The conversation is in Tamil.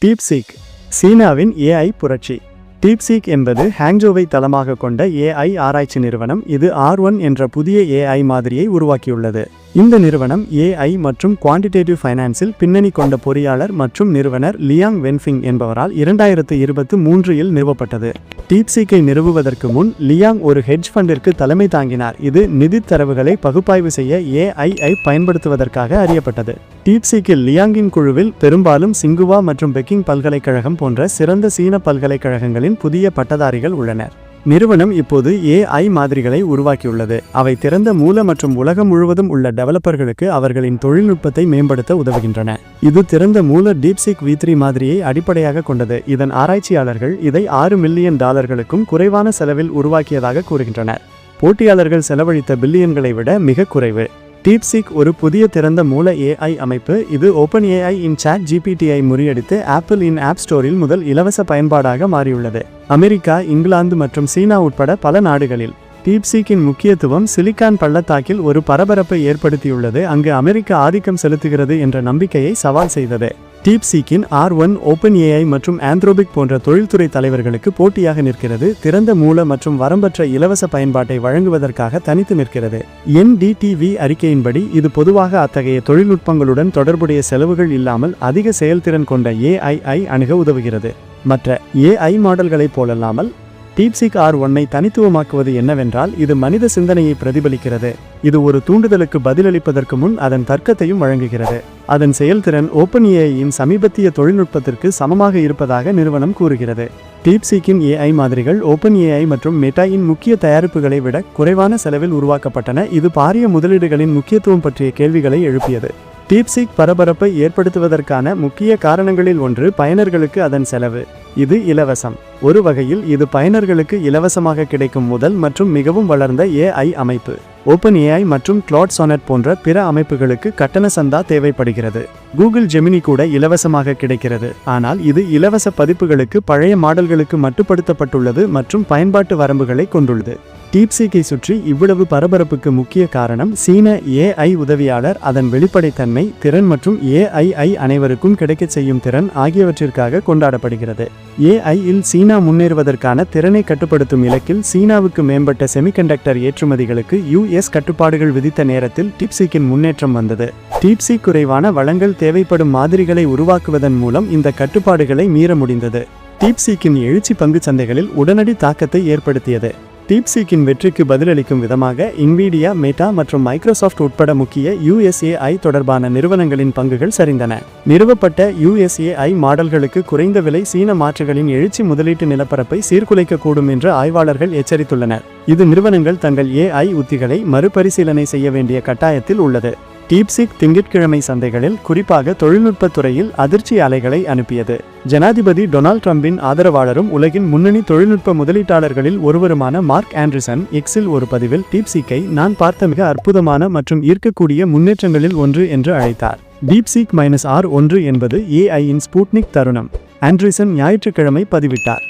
டீப்சீக் சீனாவின் ஏஐ புரட்சி. டீப்சீக் என்பது ஹாங்ஜோவை தளமாக கொண்ட ஏஐ ஆராய்ச்சி நிறுவனம். இது R1 என்ற புதிய ஏஐ மாதிரியை உருவாக்கியுள்ளது. இந்த நிறுவனம் ஏஐ மற்றும் குவான்டிடேட்டிவ் ஃபைனான்ஸில் பின்னணி கொண்ட பொறியாளர் மற்றும் நிறுவனர் லியாங் வென்ஃபிங் என்பவரால் 2023இல் நிறுவப்பட்டது. டீப்சீக்கை நிறுவுவதற்கு முன் லியாங் ஒரு ஹெட்ஜ் ஃபண்டிற்கு தலைமை தாங்கினார், இது நிதித் தரவுகளை பகுப்பாய்வு செய்ய ஏஐ பயன்படுத்துவதற்காக அறியப்பட்டது. டீப்சீக்கில் லியாங்கின் குழுவில் பெரும்பாலும் சிங்குவா மற்றும் பெக்கிங் பல்கலைக்கழகம் போன்ற சிறந்த சீன பல்கலைக்கழகங்களின் புதிய பட்டதாரிகள் உள்ளனர். நிறுவனம் இப்போது ஏஐ மாதிரிகளை உருவாக்கியுள்ளது. அவை திறந்த மூல மற்றும் உலகம் முழுவதும் உள்ள டெவலப்பர்களுக்கு அவர்களின் தொழில்நுட்பத்தை மேம்படுத்த உதவுகின்றன. இது திறந்த மூல டீப்சீக் V3 மாதிரியை அடிப்படையாக கொண்டது. இதன் ஆராய்ச்சியாளர்கள் இதை $6 மில்லியன் குறைவான செலவில் உருவாக்கியதாக கூறுகின்றனர். போட்டியாளர்கள் செலவழித்த பில்லியன்களை விட மிக குறைவு. டீப்சீக் ஒரு புதிய திறந்த மூல ஏஐ அமைப்பு. இது OpenAI இன் ChatGPT-ஐ முறியடித்து ஆப்பிள் இன் ஆப் ஸ்டோரில் முதல் இலவச பயன்பாடாக மாறியுள்ளது. அமெரிக்கா, இங்கிலாந்து மற்றும் சீனா உட்பட பல நாடுகளில் டீப்சீக்கின் முக்கியத்துவம் சிலிக்கான் பள்ளத்தாக்கில் ஒரு பரபரப்பை ஏற்படுத்தியுள்ளது, அங்கு அமெரிக்கா ஆதிக்கம் செலுத்துகிறது என்ற நம்பிக்கையை சவால் செய்தது. டீப்சீக்கின் R1 OpenAI மற்றும் ஆந்த்ரோபிக் போன்ற தொழில்துறை தலைவர்களுக்கு போட்டியாக நிற்கிறது. திறந்த மூல மற்றும் வரம்பற்ற இலவச பயன்பாட்டை வழங்குவதற்காக தனித்து நிற்கிறது. NDTV அறிக்கையின்படி இது பொதுவாக அத்தகைய தொழில்நுட்பங்களுடன் தொடர்புடைய செலவுகள் இல்லாமல் அதிக செயல்திறன் கொண்ட ஏஐ அணுக உதவுகிறது. மற்ற ஏஐ மாடல்களைப் போலல்லாமல் டீப்சீக் R1ஐ தனித்துவமாக்குவது என்னவென்றால், இது மனித சிந்தனையை பிரதிபலிக்கிறது. இது ஒரு தூண்டுதலுக்கு பதிலளிப்பதற்கு முன் அதன் தர்க்கத்தையும் வழங்குகிறது. அதன் செயல்திறன் OpenAI-இன் சமீபத்திய தொழில்நுட்பத்திற்கு சமமாக இருப்பதாக நிறுவனம் கூறுகிறது. டீப்சீக்கின் ஏஐ மாதிரிகள் OpenAI மற்றும் மெட்டாயின் முக்கிய தயாரிப்புகளை விட குறைவான செலவில் உருவாக்கப்பட்டன. இது பாரிய முதலீடுகளின் முக்கியத்துவம் பற்றிய கேள்விகளை எழுப்பியது. டீப்சீக் பரபரப்பை ஏற்படுத்துவதற்கான முக்கிய காரணங்களில் ஒன்று பயனர்களுக்கு அதன் செலவு. இது இலவசம். ஒரு வகையில் இது பயனர்களுக்கு இலவசமாக கிடைக்கும் முதல் மற்றும் மிகவும் வளர்ந்த ஏஐ அமைப்பு. OpenAI மற்றும் Claude Sonnet போன்ற பிற அமைப்புகளுக்கு கட்டண சந்தா தேவைப்படுகிறது. கூகுள் ஜெமினி கூட இலவசமாக கிடைக்கிறது, ஆனால் இது இலவச பதிப்புகளுக்கு பழைய மாடல்களுக்கு மட்டுப்படுத்தப்பட்டுள்ளது மற்றும் பயன்பாட்டு வரம்புகளை கொண்டுள்ளது. டீப்சீக்கை சுற்றி இவ்வளவு பரபரப்புக்கு முக்கிய காரணம் சீன ஏஐ உதவியாளர் அதன் வெளிப்படைத்தன்மை, திறன் மற்றும் ஏஐ அனைவருக்கும் கிடைக்கச் செய்யும் திறன் ஆகியவற்றிற்காக கொண்டாடப்படுகிறது. ஏஐ-இல் சீனா முன்னேறுவதற்கான திறனை கட்டுப்படுத்தும் இலக்கில் சீனாவுக்கு மேம்பட்ட செமிகண்டக்டர் ஏற்றுமதிகளுக்கு US கட்டுப்பாடுகள் விதித்த நேரத்தில் டீப்சீக்கின் முன்னேற்றம் வந்தது. டீப்சீக் குறைவான வளங்கள் தேவைப்படும் மாதிரிகளை உருவாக்குவதன் மூலம் இந்த கட்டுப்பாடுகளை மீற முடிந்தது. டீப்சீக்கின் எழுச்சி பங்குச் சந்தைகளில் உடனடி தாக்கத்தை ஏற்படுத்தியது. டீப்சீக்கின் வெற்றிக்கு பதிலளிக்கும் விதமாக இன்விடியா, மெட்டா மற்றும் மைக்ரோசாஃப்ட் உட்பட முக்கிய USAI தொடர்பான நிறுவனங்களின் பங்குகள் சரிந்தன. நிறுவப்பட்ட USAI மாடல்களுக்கு குறைந்த விலை சீன மாற்றுகளின் எழுச்சி முதலீட்டு நிலப்பரப்பை சீர்குலைக்கக்கூடும் என்று ஆய்வாளர்கள் எச்சரித்துள்ளனர். இது நிறுவனங்கள் தங்கள் ஏஐ உத்திகளை மறுபரிசீலனை செய்ய வேண்டிய கட்டாயத்தில் உள்ளது. டீப்சீக் திங்கட்கிழமை சந்தைகளில், குறிப்பாக தொழில்நுட்பத் துறையில் அதிர்ச்சி அலைகளை அனுப்பியது. ஜனாதிபதி டொனால்ட் ட்ரம்பின் ஆதரவாளரும் உலகின் முன்னணி தொழில்நுட்ப முதலீட்டாளர்களில் ஒருவருமான மார்க் ஆண்டர்சன் எக்ஸில் ஒரு பதிவில் டீப்சீக்கை நான் பார்த்த மிக அற்புதமான மற்றும் ஈர்க்கக்கூடிய முன்னேற்றங்களில் ஒன்று என்று அழைத்தார். டீப்சீக் -R1 என்பது ஏஐ-இன் ஸ்பூட்னிக் தருணம், ஆண்டர்சன் ஞாயிற்றுக்கிழமை பதிவிட்டார்.